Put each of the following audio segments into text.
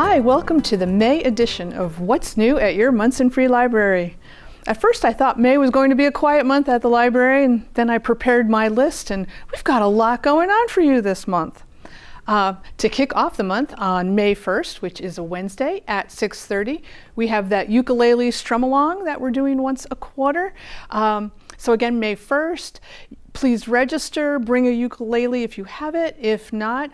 Hi, welcome to the May edition of What's New at Your Monson Free Library. At first I thought May was going to be a quiet month at the library, and then I prepared my list, and we've got a lot going on for you this month. To kick off the month on May 1st, which is a Wednesday at 6:30, we have that ukulele strum along that we're doing once a quarter. So again, May 1st, please register, bring a ukulele if you have it. If not,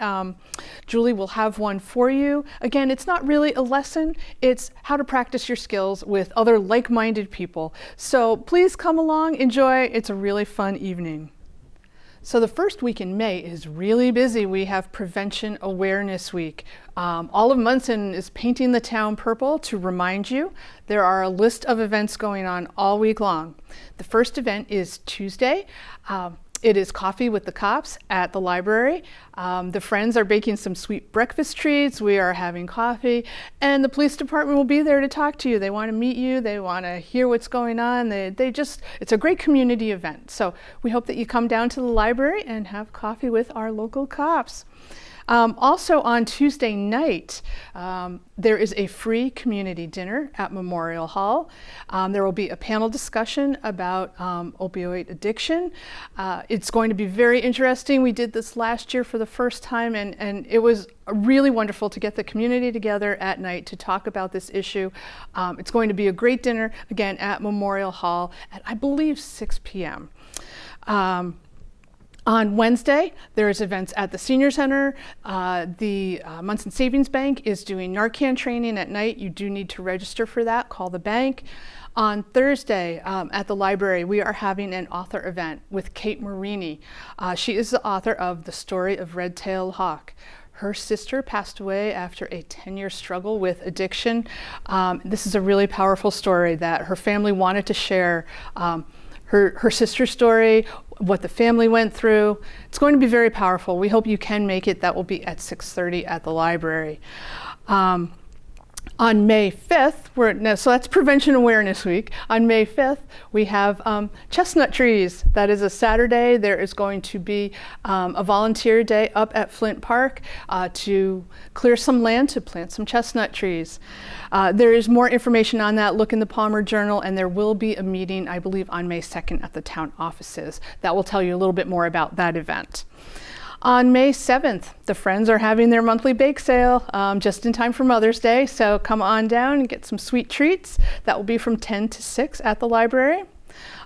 Julie will have one for you. Again, it's not really a lesson, it's how to practice your skills with other like-minded people. So please come along, enjoy, it's a really fun evening. So the first week in May is really busy. We have Prevention Awareness Week. All of Monson is painting the town purple to remind you. There are a list of events going on all week long. The first event is Tuesday. It is Coffee with the Cops at the library. The Friends are baking some sweet breakfast treats. We are having coffee, and the police department will be there to talk to you. They want to meet you. They want to hear what's going on. It's a great community event. So we hope that you come down to the library and have coffee with our local cops. Also on Tuesday night, there is a free community dinner at Memorial Hall. There will be a panel discussion about opioid addiction. It's going to be very interesting. We did this last year for the first time, and it was really wonderful to get the community together at night to talk about this issue. It's going to be a great dinner, again, at Memorial Hall at, I believe, 6 p.m. On Wednesday, there's events at the Senior Center. The Monson Savings Bank is doing Narcan training at night. You do need to register for that. Call the bank. On Thursday at the library, we are having an author event with Kate Marini. She is the author of The Story of Red-Tailed Hawk. Her sister passed away after a 10-year struggle with addiction. This is a really powerful story that her family wanted to share. Her sister's story, what the family went through. It's going to be very powerful. We hope you can make it. That will be at 6:30 at the library. On May 5th, so that's Prevention Awareness Week. On May 5th, we have chestnut trees. That is a Saturday. There is going to be a volunteer day up at Flint Park to clear some land to plant some chestnut trees. There is more information on that. Look in the Palmer Journal, and there will be a meeting, I believe, on May 2nd at the town offices. That will tell you a little bit more about that event. On May 7th, the Friends are having their monthly bake sale just in time for Mother's Day, so come on down and get some sweet treats. That will be from 10 to 6 at the library.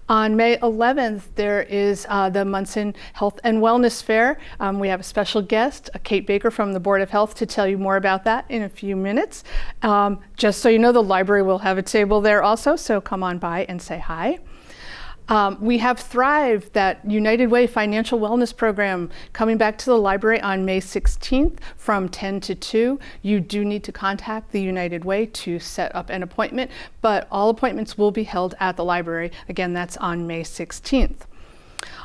On May 11th, there is the Monson Health and Wellness Fair. We have a special guest, Kate Baker from the Board of Health, to tell you more about that in a few minutes. Just so you know, the library will have a table there also, so come on by and say hi. We have Thrive, that United Way financial wellness program, coming back to the library on May 16th from 10 to 2. You do need to contact the United Way to set up an appointment, but all appointments will be held at the library. Again, that's on May 16th.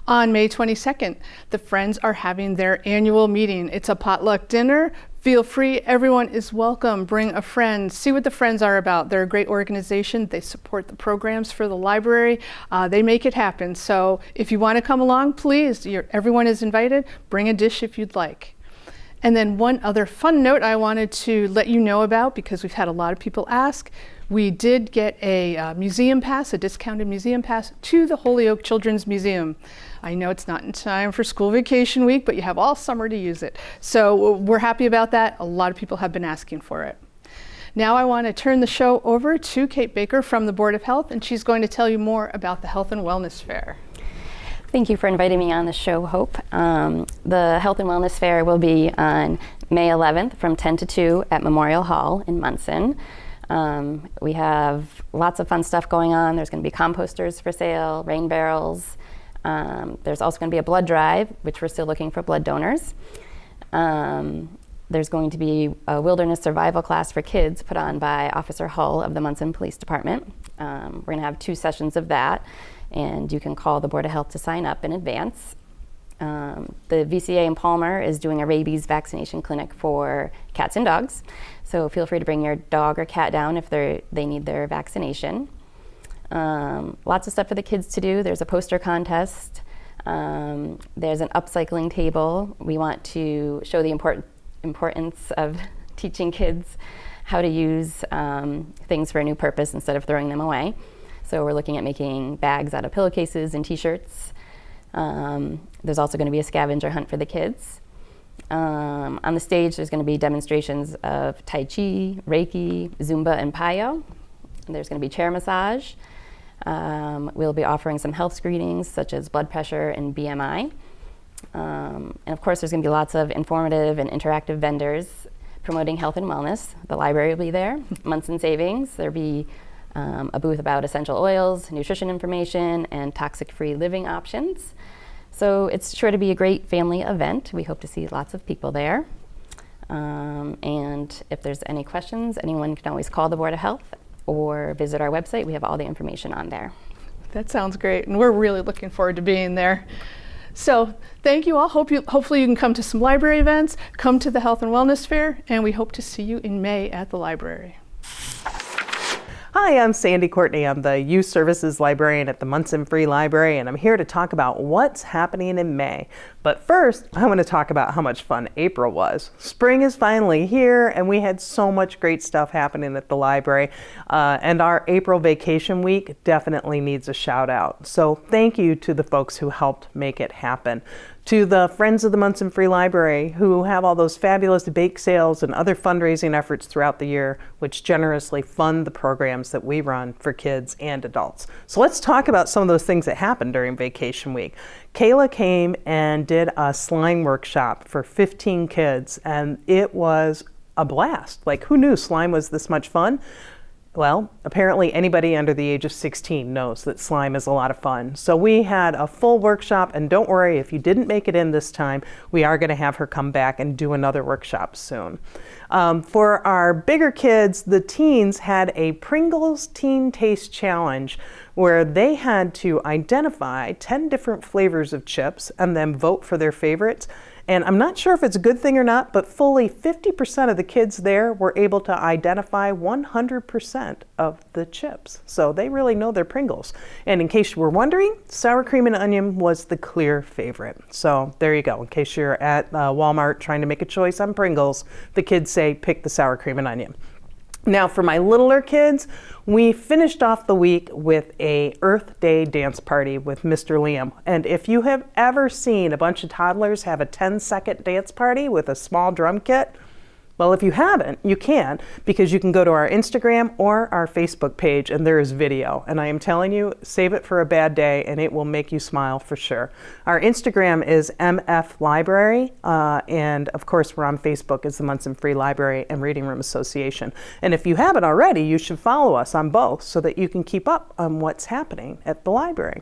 On May 22nd, the Friends are having their annual meeting. It's a potluck dinner. Feel free, everyone is welcome. Bring a friend, see what the Friends are about. They're a great organization. They support the programs for the library. They make it happen. So if you want to come along, please, everyone is invited. Bring a dish if you'd like. And then one other fun note I wanted to let you know about, because we've had a lot of people ask. We did get a museum pass, a discounted museum pass to the Holyoke Children's Museum. I know it's not in time for school vacation week, but you have all summer to use it. So we're happy about that. A lot of people have been asking for it. Now I want to turn the show over to Kate Baker from the Board of Health, and she's going to tell you more about the Health and Wellness Fair. Thank you for inviting me on the show, Hope. The Health and Wellness Fair will be on May 11th from 10 to 2 at Memorial Hall in Monson. We have lots of fun stuff going on. There's going to be composters for sale, rain barrels. There's also going to be a blood drive, which we're still looking for blood donors. There's going to be a wilderness survival class for kids put on by Officer Hull of the Monson Police Department. We're going to have 2 sessions of that, and you can call the Board of Health to sign up in advance. The VCA in Palmer is doing a rabies vaccination clinic for cats and dogs. So feel free to bring your dog or cat down if they need their vaccination. Lots of stuff for the kids to do. There's a poster contest. There's an upcycling table. We want to show the importance of teaching kids how to use things for a new purpose instead of throwing them away. So we're looking at making bags out of pillowcases and t-shirts. There's also going to be a scavenger hunt for the kids. On the stage, there's going to be demonstrations of Tai Chi, Reiki, Zumba, and Payo. There's going to be chair massage. We'll be offering some health screenings such as blood pressure and BMI. And of course, there's going to be lots of informative and interactive vendors promoting health and wellness. The library will be there. Monson Savings. There'll be a booth about essential oils, nutrition information, and toxic-free living options. So it's sure to be a great family event. We hope to see lots of people there. And if there's any questions, anyone can always call the Board of Health or visit our website. We have all the information on there. That sounds great, and we're really looking forward to being there. So thank you all. Hopefully you can come to some library events, come to the Health and Wellness Fair, and we hope to see you in May at the library. Hi, I'm Sandy Courtney. I'm the Youth Services Librarian at the Monson Free Library, and I'm here to talk about what's happening in May. But first, I want to talk about how much fun April was. Spring is finally here, and we had so much great stuff happening at the library. And our April vacation week definitely needs a shout out. So thank you to the folks who helped make it happen. To the Friends of the Monson Free Library who have all those fabulous bake sales and other fundraising efforts throughout the year, which generously fund the programs that we run for kids and adults. So let's talk about some of those things that happened during vacation week. Kayla came and did a slime workshop for 15 kids, and it was a blast. Like, who knew slime was this much fun? Well, apparently anybody under the age of 16 knows that slime is a lot of fun. So we had a full workshop, and don't worry, if you didn't make it in this time, we are going to have her come back and do another workshop soon. For our bigger kids, the teens had a Pringles Teen Taste Challenge where they had to identify 10 different flavors of chips and then vote for their favorites. And I'm not sure if it's a good thing or not, but fully 50% of the kids there were able to identify 100% of the chips. So they really know their Pringles. And in case you were wondering, sour cream and onion was the clear favorite. So there you go. In case you're at Walmart trying to make a choice on Pringles, the kids say pick the sour cream and onion. Now for my littler kids, we finished off the week with a Earth Day dance party with Mr. Liam. And if you have ever seen a bunch of toddlers have a 10-second dance party with a small drum kit, well, if you haven't, you can, because you can go to our Instagram or our Facebook page and there is video. And I am telling you, save it for a bad day and it will make you smile for sure. Our Instagram is MF Library, and of course we're on Facebook as the Monson Free Library and Reading Room Association. And if you haven't already, you should follow us on both so that you can keep up on what's happening at the library.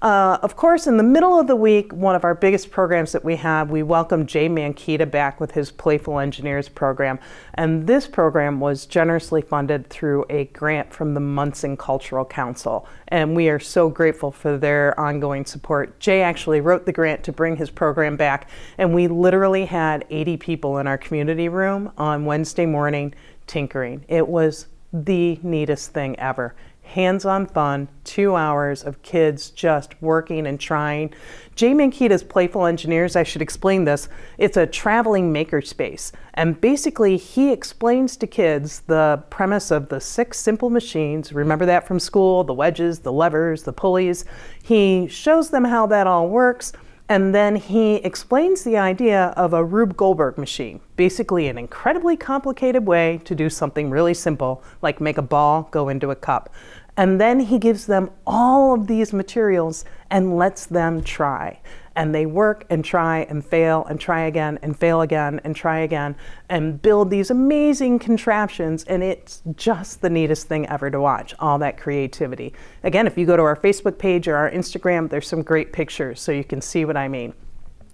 Of course, in the middle of the week, one of our biggest programs that we have, we welcomed Jay Mankita back with his Playful Engineers program. And this program was generously funded through a grant from the Monson Cultural Council. And we are so grateful for their ongoing support. Jay actually wrote the grant to bring his program back. And we literally had 80 people in our community room on Wednesday morning tinkering. It was the neatest thing ever. Hands-on fun, 2 hours of kids just working and trying. Jay Mankita's Playful Engineers, I should explain this, it's a traveling makerspace. And basically he explains to kids the premise of the 6 simple machines. Remember that from school, the wedges, the levers, the pulleys. He shows them how that all works. And then he explains the idea of a Rube Goldberg machine, basically an incredibly complicated way to do something really simple, like make a ball go into a cup. And then he gives them all of these materials and lets them try. And they work and try and fail and try again and fail again and try again and build these amazing contraptions. And it's just the neatest thing ever to watch, all that creativity. Again, if you go to our Facebook page or our Instagram, there's some great pictures so you can see what I mean.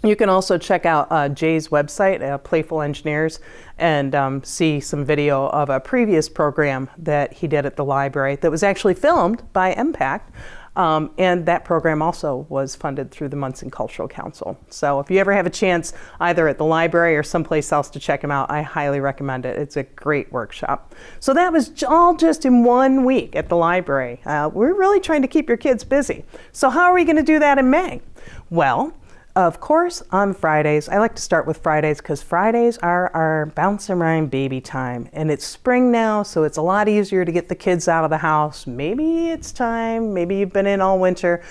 You can also check out Jay's website, Playful Engineers, and see some video of a previous program that he did at the library that was actually filmed by M-PACT. And that program also was funded through the Monson Cultural Council. So if you ever have a chance, either at the library or someplace else to check them out, I highly recommend it. It's a great workshop. So that was all just in 1 week at the library. We're really trying to keep your kids busy. So how are we going to do that in May? Well, Of course, on Fridays, I like to start with Fridays because Fridays are our bounce and rhyme baby time. And it's spring now, so it's a lot easier to get the kids out of the house. Maybe it's time, maybe you've been in all winter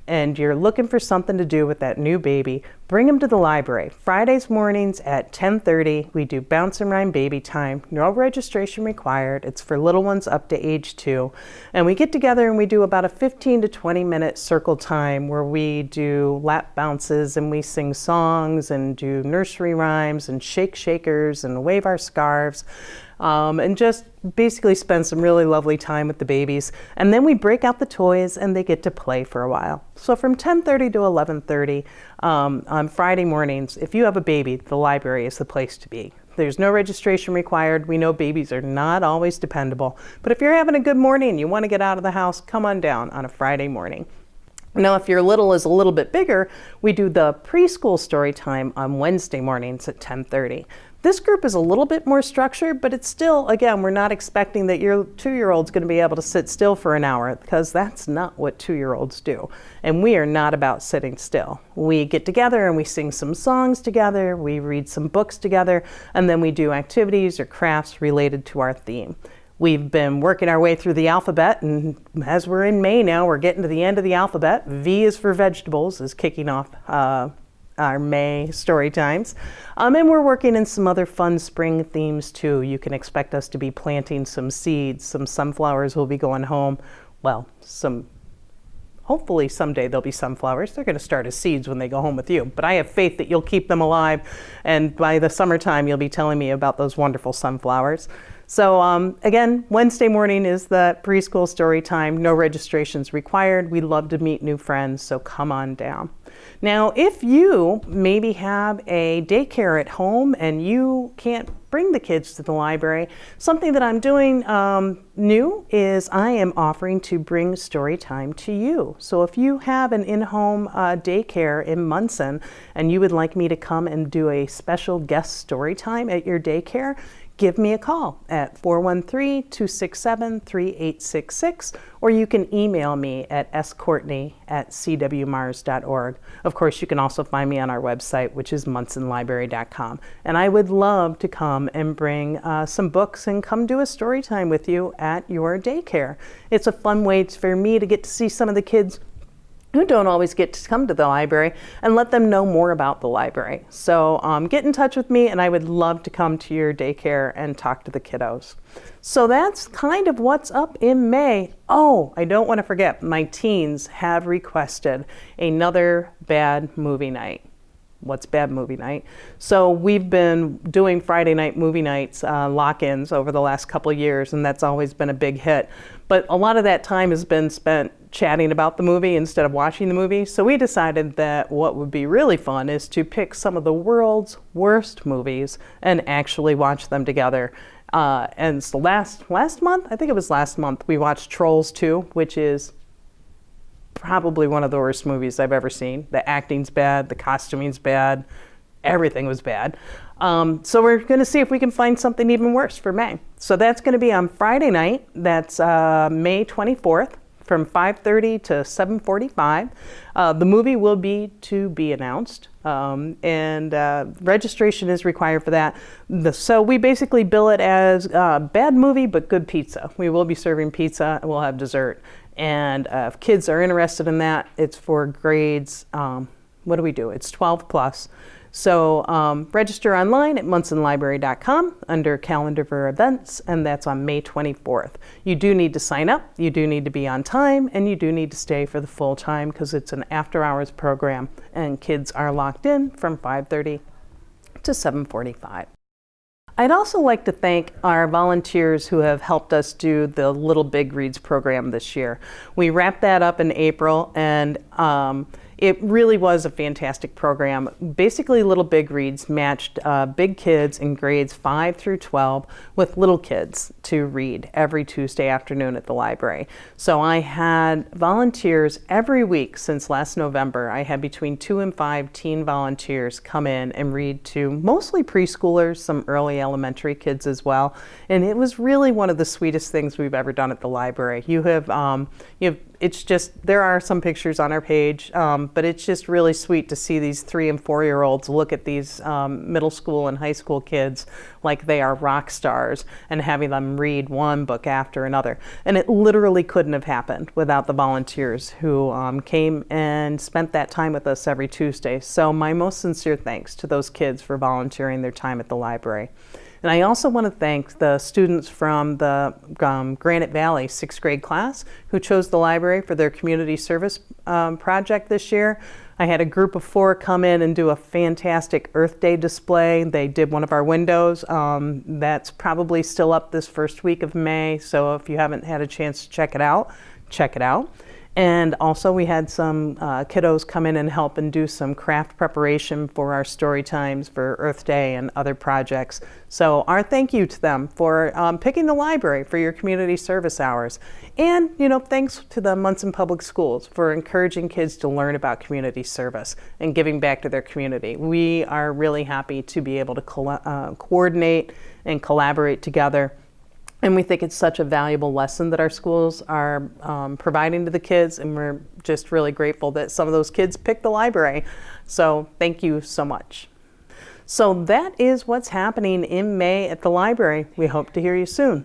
and you're looking for something to do with that new baby. Bring them to the library. Fridays mornings at 10:30, we do bounce and rhyme baby time. No registration required. It's for little ones up to age 2. And we get together and we do about a 15 to 20 minute circle time where we do lap bounces and we sing songs and do nursery rhymes and shake shakers and wave our scarves. And just basically spend some really lovely time with the babies. And then we break out the toys and they get to play for a while. So from 10:30 to 11:30 on Friday mornings, if you have a baby, the library is the place to be. There's no registration required. We know babies are not always dependable. But if you're having a good morning and you want to get out of the house, come on down on a Friday morning. Now, if your little is a little bit bigger, we do the preschool story time on Wednesday mornings at 10:30. This group is a little bit more structured, but it's still, again, we're not expecting that your 2-year-old's going to be able to sit still for an hour because that's not what 2-year-olds do. And we are not about sitting still. We get together and we sing some songs together, we read some books together, and then we do activities or crafts related to our theme. We've been working our way through the alphabet, and as we're in May now, we're getting to the end of the alphabet. V is for vegetables is kicking off our May story times. And we're working in some other fun spring themes too. You can expect us to be planting some seeds. Some sunflowers will be going home. Well, hopefully someday there'll be sunflowers. They're going to start as seeds when they go home with you. But I have faith that you'll keep them alive. And by the summertime, you'll be telling me about those wonderful sunflowers. So again, Wednesday morning is the preschool story time. No registrations required. We love to meet new friends, so come on down. Now, if you maybe have a daycare at home and you can't bring the kids to the library, something that I'm doing new is I am offering to bring story time to you. So if you have an in-home daycare in Monson and you would like me to come and do a special guest story time at your daycare, give me a call at 413-267-3866, or you can email me at scourtney@cwmars.org. Of course, you can also find me on our website, which is monsonlibrary.com. And I would love to come and bring some books and come do a story time with you at your daycare. It's a fun way for me to get to see some of the kids who don't always get to come to the library and let them know more about the library. So get in touch with me and I would love to come to your daycare and talk to the kiddos. So that's kind of what's up in May. Oh, I don't want to forget, my teens have requested another bad movie night. What's bad movie night? So we've been doing Friday night movie nights, lock-ins over the last couple of years, and that's always been a big hit. But a lot of that time has been spent chatting about the movie instead of watching the movie. So we decided that what would be really fun is to pick some of the world's worst movies and actually watch them together. And so last month, I think it was last month, we watched Trolls 2, which is probably one of the worst movies I've ever seen. The acting's bad, the costuming's bad, everything was bad. So we're going to see if we can find something even worse for May. So that's going to be on Friday night. That's May 24th from 5:30 to 7:45. The movie will be to be announced, and registration is required for that. So we basically bill it as bad movie but good pizza. We will be serving pizza and we'll have dessert. And if kids are interested in that, it's for grades, what do we do? It's 12 plus. So register online at monsonlibrary.com under calendar for events, and that's on May 24th. You do need to sign up, you do need to be on time, and you do need to stay for the full time because it's an after hours program and kids are locked in from 5:30 to 7:45. I'd also like to thank our volunteers who have helped us do the Little Big Reads program this year. We wrapped that up in April, and it really was a fantastic program. Basically, Little Big Reads matched big kids in grades 5 through 12 with little kids to read every Tuesday afternoon at the library. So I had volunteers every week since last November. I had between 2 and 5 teen volunteers come in and read to mostly preschoolers, some early elementary kids as well. And it was really one of the sweetest things we've ever done at the library. You have it's just, there are some pictures on our page, but it's just really sweet to see these 3 and 4-year-olds look at these middle school and high school kids like they are rock stars and having them read one book after another. And it literally couldn't have happened without the volunteers who came and spent that time with us every Tuesday. So my most sincere thanks to those kids for volunteering their time at the library. And I also want to thank the students from the Granite Valley 6th grade class who chose the library for their community service project this year. I had a group of 4 come in and do a fantastic Earth Day display. They did one of our windows. That's probably still up this first week of May, so if you haven't had a chance to check it out, check it out. And also we had some kiddos come in and help and do some craft preparation for our story times for Earth Day and other projects. So our thank you to them for picking the library for your community service hours. And, you know, thanks to the Monson Public Schools for encouraging kids to learn about community service and giving back to their community. We are really happy to be able to coordinate and collaborate together. And we think it's such a valuable lesson that our schools are providing to the kids, and we're just really grateful that some of those kids picked the library. So thank you so much. So that is what's happening in May at the library. We hope to hear you soon.